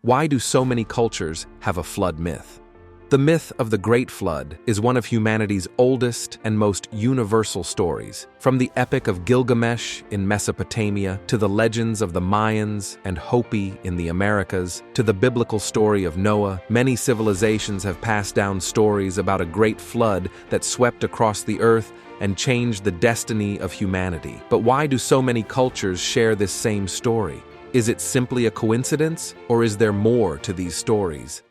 Why do so many cultures have a flood myth? The myth of the Great Flood is one of humanity's oldest and most universal stories. From the Epic of Gilgamesh in Mesopotamia, to the legends of the Mayans and Hopi in the Americas, to the biblical story of Noah, many civilizations have passed down stories about a great flood that swept across the earth and changed the destiny of humanity. But why do so many cultures share this same story? Is it simply a coincidence, or is there more to these stories?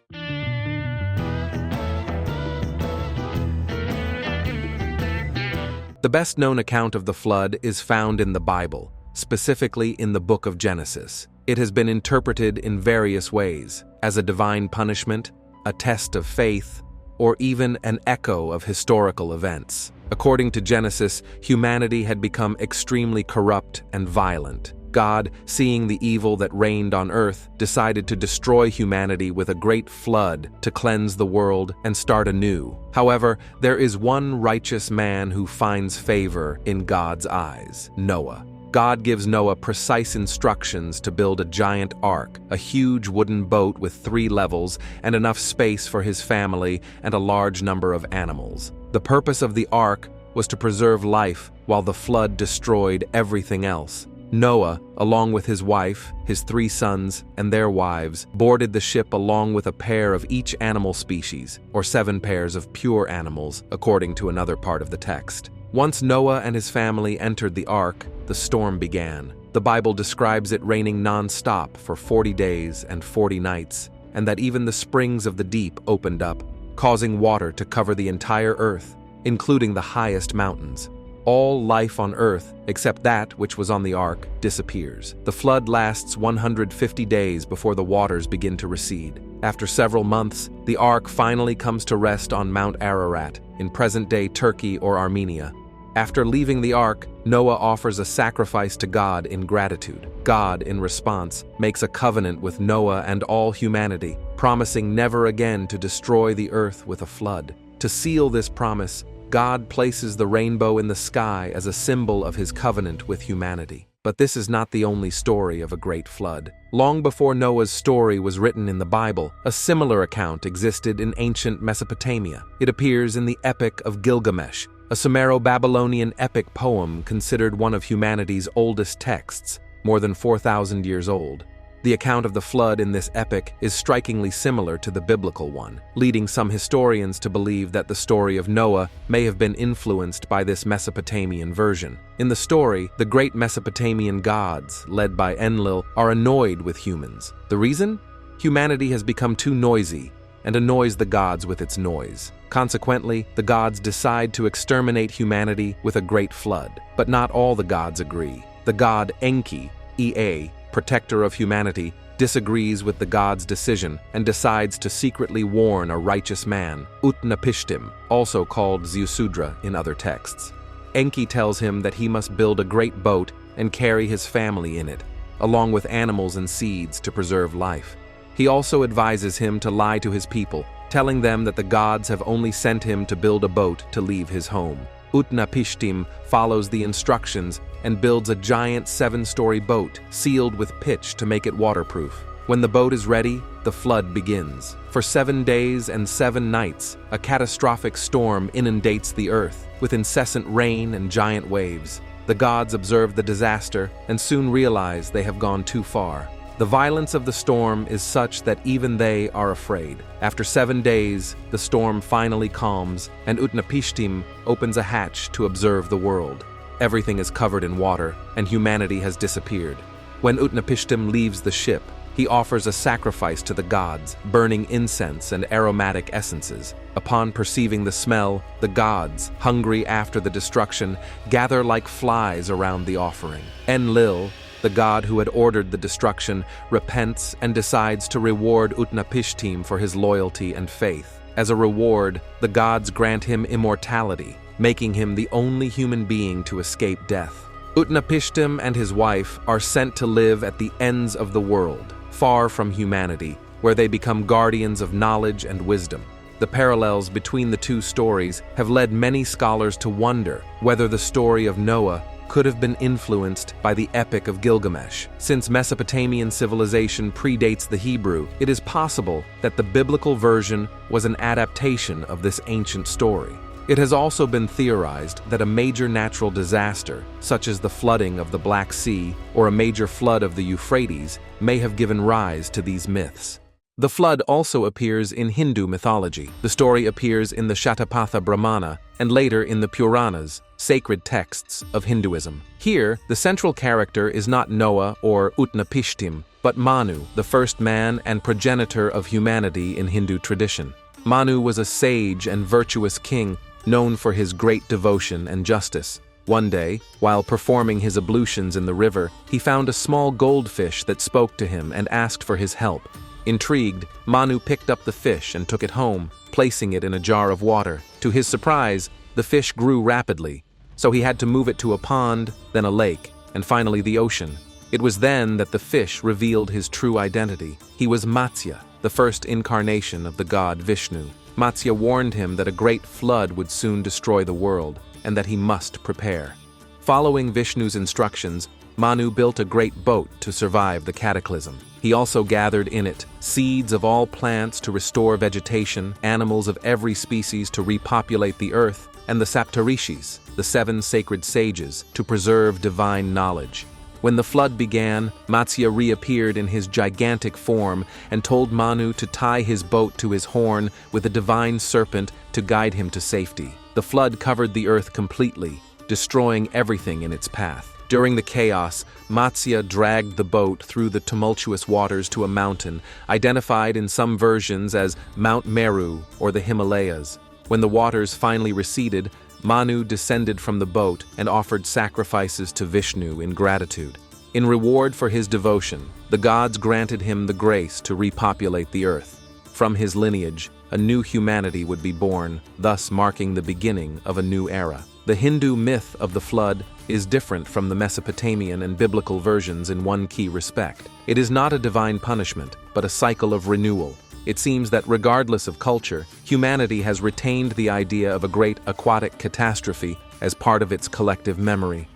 The best-known account of the flood is found in the Bible, specifically in the book of Genesis. It has been interpreted in various ways, as a divine punishment, a test of faith, or even an echo of historical events. According to Genesis, humanity had become extremely corrupt and violent. God, seeing the evil that reigned on earth, decided to destroy humanity with a great flood to cleanse the world and start anew. However, there is one righteous man who finds favor in God's eyes: Noah. God gives Noah precise instructions to build a giant ark, a huge wooden boat with 3 levels and enough space for his family and a large number of animals. The purpose of the ark was to preserve life while the flood destroyed everything else. Noah, along with his wife, his 3 sons, and their wives, boarded the ship along with a pair of each animal species, or 7 pairs of pure animals, according to another part of the text. Once Noah and his family entered the ark, the storm began. The Bible describes it raining non-stop for 40 days and 40 nights, and that even the springs of the deep opened up, causing water to cover the entire earth, including the highest mountains. All life on earth, except that which was on the ark, disappears. The flood lasts 150 days before the waters begin to recede. After several months, the ark finally comes to rest on Mount Ararat, in present-day Turkey or Armenia. After leaving the ark, Noah offers a sacrifice to God in gratitude. God, in response, makes a covenant with Noah and all humanity, promising never again to destroy the earth with a flood. To seal this promise, God places the rainbow in the sky as a symbol of his covenant with humanity. But this is not the only story of a great flood. Long before Noah's story was written in the Bible, a similar account existed in ancient Mesopotamia. It appears in the Epic of Gilgamesh, a Sumero-Babylonian epic poem considered one of humanity's oldest texts, more than 4,000 years old. The account of the flood in this epic is strikingly similar to the biblical one, leading some historians to believe that the story of Noah may have been influenced by this Mesopotamian version. In the story, the great Mesopotamian gods, led by Enlil, are annoyed with humans. The reason? Humanity has become too noisy and annoys the gods with its noise. Consequently, the gods decide to exterminate humanity with a great flood. But not all the gods agree. The god Enki, Ea, protector of humanity, disagrees with the god's decision and decides to secretly warn a righteous man, Utnapishtim, also called Ziusudra in other texts. Enki tells him that he must build a great boat and carry his family in it, along with animals and seeds to preserve life. He also advises him to lie to his people, telling them that the gods have only sent him to build a boat to leave his home. Utnapishtim follows the instructions and builds a giant 7-story boat sealed with pitch to make it waterproof. When the boat is ready, the flood begins. For 7 days and 7 nights, a catastrophic storm inundates the earth with incessant rain and giant waves. The gods observe the disaster and soon realize they have gone too far. The violence of the storm is such that even they are afraid. After 7 days, the storm finally calms, and Utnapishtim opens a hatch to observe the world. Everything is covered in water, and humanity has disappeared. When Utnapishtim leaves the ship, he offers a sacrifice to the gods, burning incense and aromatic essences. Upon perceiving the smell, the gods, hungry after the destruction, gather like flies around the offering. Enlil, the god who had ordered the destruction, repents and decides to reward Utnapishtim for his loyalty and faith. As a reward, the gods grant him immortality, making him the only human being to escape death. Utnapishtim and his wife are sent to live at the ends of the world, far from humanity, where they become guardians of knowledge and wisdom. The parallels between the two stories have led many scholars to wonder whether the story of Noah could have been influenced by the Epic of Gilgamesh. Since Mesopotamian civilization predates the Hebrew, it is possible that the biblical version was an adaptation of this ancient story. It has also been theorized that a major natural disaster, such as the flooding of the Black Sea or a major flood of the Euphrates, may have given rise to these myths. The flood also appears in Hindu mythology. The story appears in the Shatapatha Brahmana and later in the Puranas, sacred texts of Hinduism. Here, the central character is not Noah or Utnapishtim, but Manu, the first man and progenitor of humanity in Hindu tradition. Manu was a sage and virtuous king known for his great devotion and justice. One day, while performing his ablutions in the river, he found a small goldfish that spoke to him and asked for his help. Intrigued, Manu picked up the fish and took it home, placing it in a jar of water. To his surprise, the fish grew rapidly, so he had to move it to a pond, then a lake, and finally the ocean. It was then that the fish revealed his true identity. He was Matsya, the first incarnation of the god Vishnu. Matsya warned him that a great flood would soon destroy the world, and that he must prepare. Following Vishnu's instructions, Manu built a great boat to survive the cataclysm. He also gathered in it seeds of all plants to restore vegetation, animals of every species to repopulate the earth, and the Saptarishis, the 7 sacred sages, to preserve divine knowledge. When the flood began, Matsya reappeared in his gigantic form and told Manu to tie his boat to his horn with a divine serpent to guide him to safety. The flood covered the earth completely, destroying everything in its path. During the chaos, Matsya dragged the boat through the tumultuous waters to a mountain, identified in some versions as Mount Meru or the Himalayas. When the waters finally receded, Manu descended from the boat and offered sacrifices to Vishnu in gratitude. In reward for his devotion, the gods granted him the grace to repopulate the earth. From his lineage, a new humanity would be born, thus marking the beginning of a new era. The Hindu myth of the flood is different from the Mesopotamian and biblical versions in one key respect. It is not a divine punishment, but a cycle of renewal. It seems that regardless of culture, humanity has retained the idea of a great aquatic catastrophe as part of its collective memory.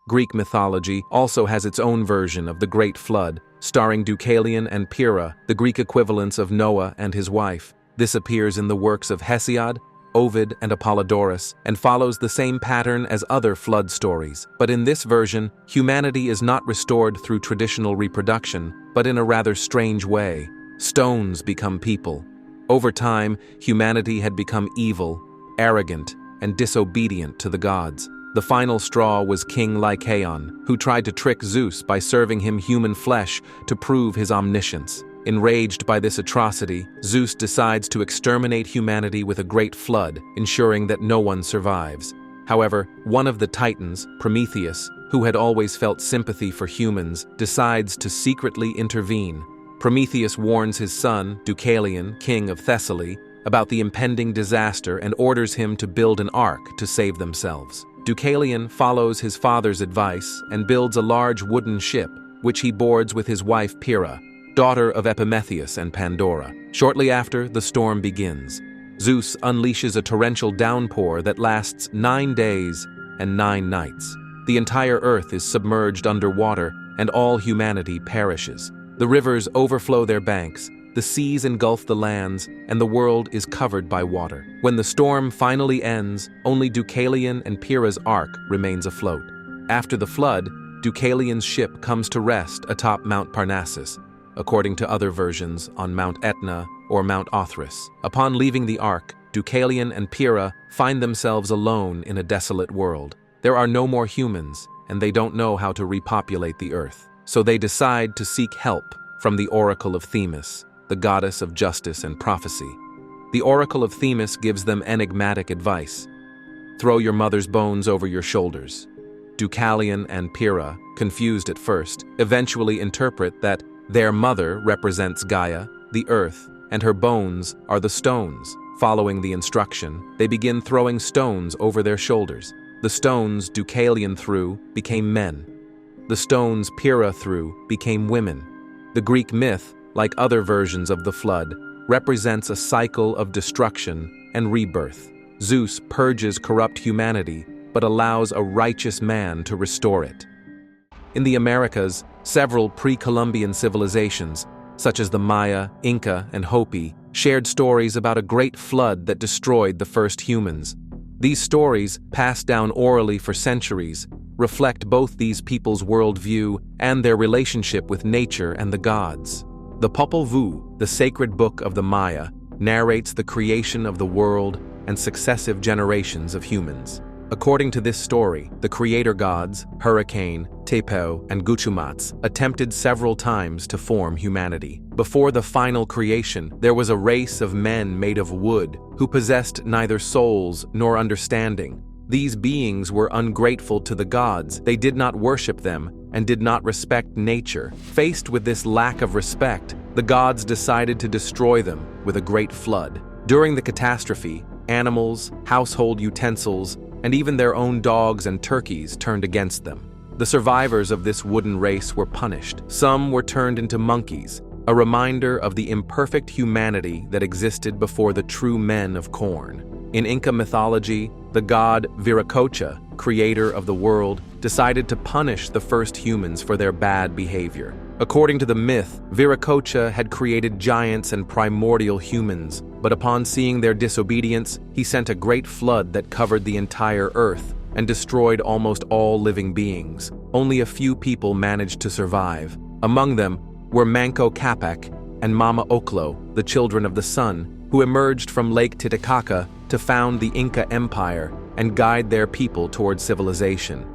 Greek mythology also has its own version of the Great Flood, starring Deucalion and Pyrrha, the Greek equivalents of Noah and his wife. This appears in the works of Hesiod, Ovid, and Apollodorus, and follows the same pattern as other flood stories. But in this version, humanity is not restored through traditional reproduction, but in a rather strange way. Stones become people. Over time, humanity had become evil, arrogant, and disobedient to the gods. The final straw was King Lycaon, who tried to trick Zeus by serving him human flesh to prove his omniscience. Enraged by this atrocity, Zeus decides to exterminate humanity with a great flood, ensuring that no one survives. However, one of the Titans, Prometheus, who had always felt sympathy for humans, decides to secretly intervene. Prometheus warns his son, Deucalion, king of Thessaly, about the impending disaster and orders him to build an ark to save themselves. Deucalion follows his father's advice and builds a large wooden ship, which he boards with his wife Pyrrha, daughter of Epimetheus and Pandora. Shortly after, the storm begins. Zeus unleashes a torrential downpour that lasts 9 days and 9 nights. The entire earth is submerged under water, and all humanity perishes. The rivers overflow their banks, the seas engulf the lands, and the world is covered by water. When the storm finally ends, only Deucalion and Pyrrha's ark remains afloat. After the flood, Deucalion's ship comes to rest atop Mount Parnassus, according to other versions on Mount Etna or Mount Othrys. Upon leaving the ark, Deucalion and Pyrrha find themselves alone in a desolate world. There are no more humans, and they don't know how to repopulate the earth. So they decide to seek help from the Oracle of Themis, the goddess of justice and prophecy. The Oracle of Themis gives them enigmatic advice. Throw your mother's bones over your shoulders. Deucalion and Pyrrha, confused at first, eventually interpret that their mother represents Gaia, the earth, and her bones are the stones. Following the instruction, they begin throwing stones over their shoulders. The stones Deucalion threw became men. The stones Pyrrha threw became women. The Greek myth, like other versions of the flood, represents a cycle of destruction and rebirth. Zeus purges corrupt humanity, but allows a righteous man to restore it. In the Americas, several pre-Columbian civilizations, such as the Maya, Inca, and Hopi, shared stories about a great flood that destroyed the first humans. These stories, passed down orally for centuries, reflect both these peoples' worldview and their relationship with nature and the gods. The Popol Vuh, the sacred book of the Maya, narrates the creation of the world and successive generations of humans. According to this story, the creator gods, Hurricane, Tepo, and Guchumats, attempted several times to form humanity. Before the final creation, there was a race of men made of wood who possessed neither souls nor understanding. These beings were ungrateful to the gods, they did not worship them, and did not respect nature. Faced with this lack of respect, the gods decided to destroy them with a great flood. During the catastrophe, animals, household utensils, and even their own dogs and turkeys turned against them. The survivors of this wooden race were punished. Some were turned into monkeys, a reminder of the imperfect humanity that existed before the true men of corn. In Inca mythology, the god Viracocha, creator of the world, decided to punish the first humans for their bad behavior. According to the myth, Viracocha had created giants and primordial humans, but upon seeing their disobedience, he sent a great flood that covered the entire earth and destroyed almost all living beings. Only a few people managed to survive. Among them were Manco Capac and Mama Oclo, the children of the sun, who emerged from Lake Titicaca to found the Inca Empire and guide their people toward civilization.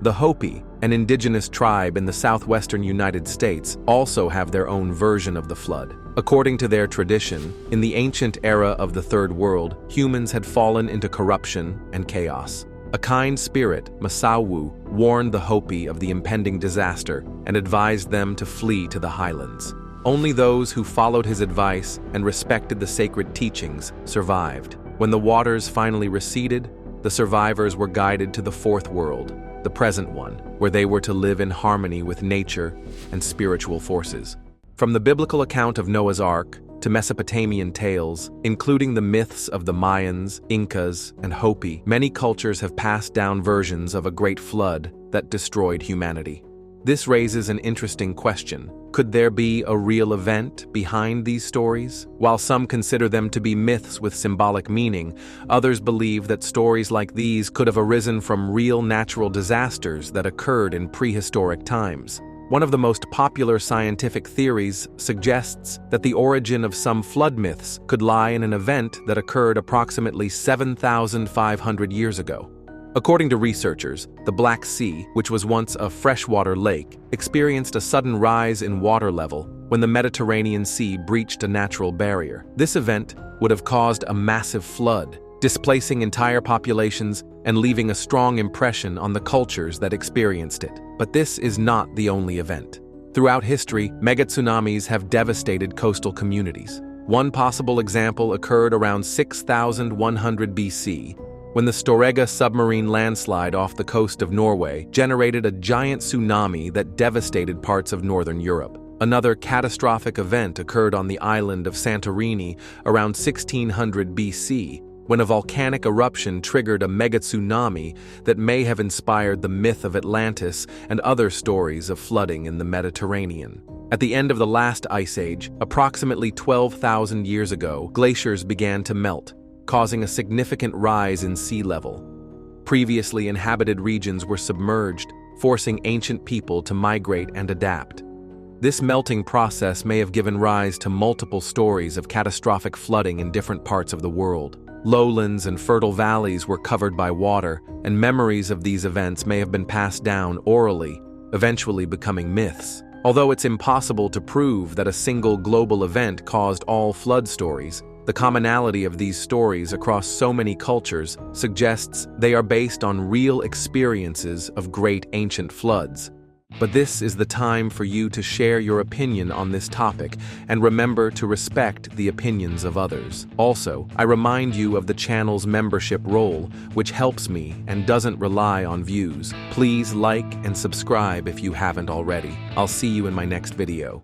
The Hopi, an indigenous tribe in the southwestern United States, also have their own version of the flood. According to their tradition, in the ancient era of the Third World, humans had fallen into corruption and chaos. A kind spirit, Masawu, warned the Hopi of the impending disaster and advised them to flee to the highlands. Only those who followed his advice and respected the sacred teachings survived. When the waters finally receded, the survivors were guided to the Fourth World, the present one, where they were to live in harmony with nature and spiritual forces. From the biblical account of Noah's Ark to Mesopotamian tales, including the myths of the Mayans, Incas, and Hopi, many cultures have passed down versions of a great flood that destroyed humanity. This raises an interesting question. Could there be a real event behind these stories? While some consider them to be myths with symbolic meaning, others believe that stories like these could have arisen from real natural disasters that occurred in prehistoric times. One of the most popular scientific theories suggests that the origin of some flood myths could lie in an event that occurred approximately 7,500 years ago. According to researchers, the Black Sea, which was once a freshwater lake, experienced a sudden rise in water level when the Mediterranean Sea breached a natural barrier. This event would have caused a massive flood, displacing entire populations and leaving a strong impression on the cultures that experienced it. But this is not the only event. Throughout history, megatsunamis have devastated coastal communities. One possible example occurred around 6,100 BC, when the Storegga submarine landslide off the coast of Norway generated a giant tsunami that devastated parts of northern Europe. Another catastrophic event occurred on the island of Santorini around 1600 BC, when a volcanic eruption triggered a megatsunami that may have inspired the myth of Atlantis and other stories of flooding in the Mediterranean. At the end of the last ice age, approximately 12,000 years ago, glaciers began to melt, causing a significant rise in sea level. Previously inhabited regions were submerged, forcing ancient people to migrate and adapt. This melting process may have given rise to multiple stories of catastrophic flooding in different parts of the world. Lowlands and fertile valleys were covered by water, and memories of these events may have been passed down orally, eventually becoming myths. Although it's impossible to prove that a single global event caused all flood stories, the commonality of these stories across so many cultures suggests they are based on real experiences of great ancient floods. But this is the time for you to share your opinion on this topic, and remember to respect the opinions of others. Also, I remind you of the channel's membership role, which helps me and doesn't rely on views. Please like and subscribe if you haven't already. I'll see you in my next video.